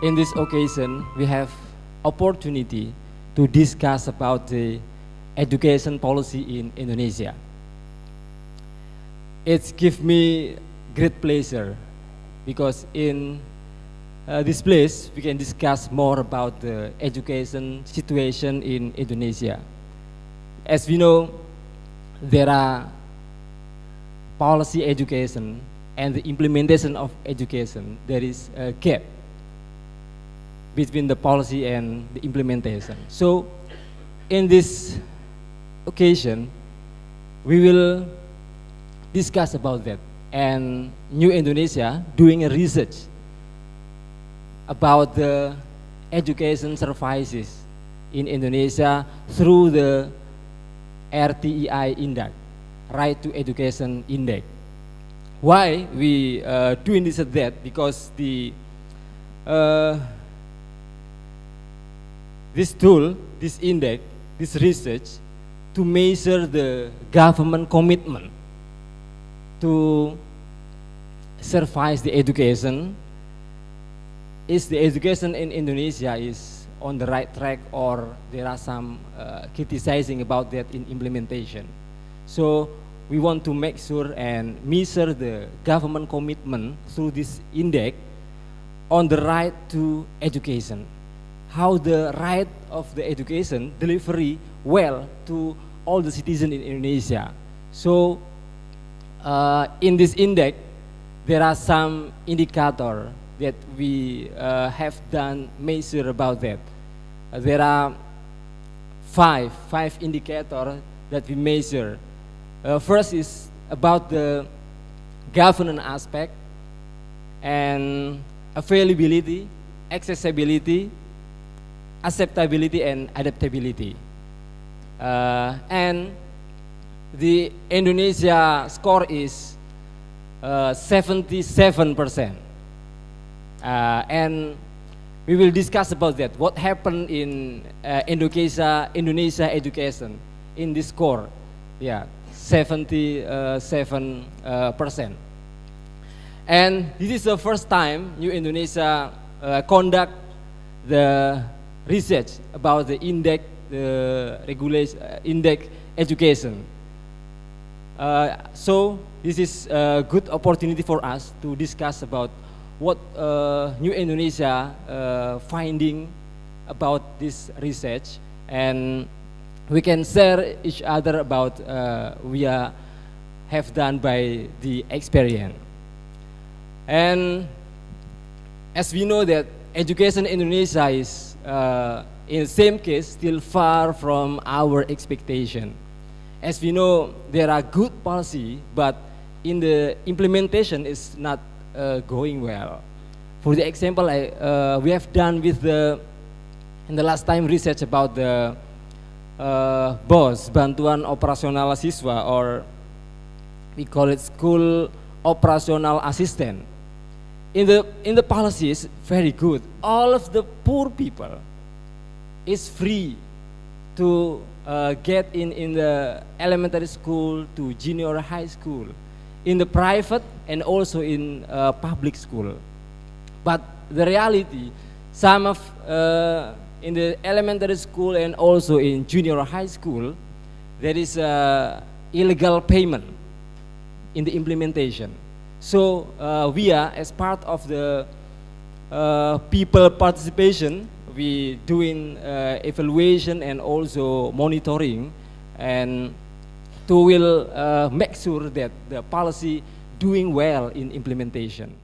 In this occasion, we have opportunity to discuss about the education policy in Indonesia. It gives me great pleasure because in this place we can discuss more about the education situation in Indonesia. As we know, there are policy education and the implementation of education. There is a gap between the policy and the implementation. So in this occasion, we will discuss about that. And New Indonesia doing a research about the education services in Indonesia through the RTEI index, Right to Education Index. Why we doing this at that? Because the this tool, this index, this research to measure the government commitment to service the education. Is the education in Indonesia is on the right track, or there are some criticizing about that in implementation? So we want to make sure and measure the government commitment through this index on the right to education. How the right of the education delivery well to all the citizens in Indonesia. So in this index, there are some indicators that we have done measure about that. There are five indicators that we measure. First is about the governance aspect and availability, accessibility, acceptability, and adaptability. And the Indonesia score is 77%. And we will discuss about that. What happened in Indonesia education in this score? Yeah, 77%. And this is the first time New Indonesia conduct the research about the index, the regulation, index education. So this is a good opportunity for us to discuss about what New Indonesia finding about this research, and we can share each other about we have done by the experience. And as we know that education in Indonesia is in the same case still far from our expectation. As we know, there are good policy, but in the implementation is not going well. For the example, we have done with in the last time research about the BOS, Bantuan Operasional Siswa, or we call it School Operational Assistant. In the policy is very good. All of the poor people is free to get in the elementary school to junior high school, in the private and also in public school. But the reality, some of in the elementary school and also in junior high school, there is illegal payment in the implementation. So we are, as part of the people participation, we doing evaluation and also monitoring, and to will make sure that the policy doing well in implementation.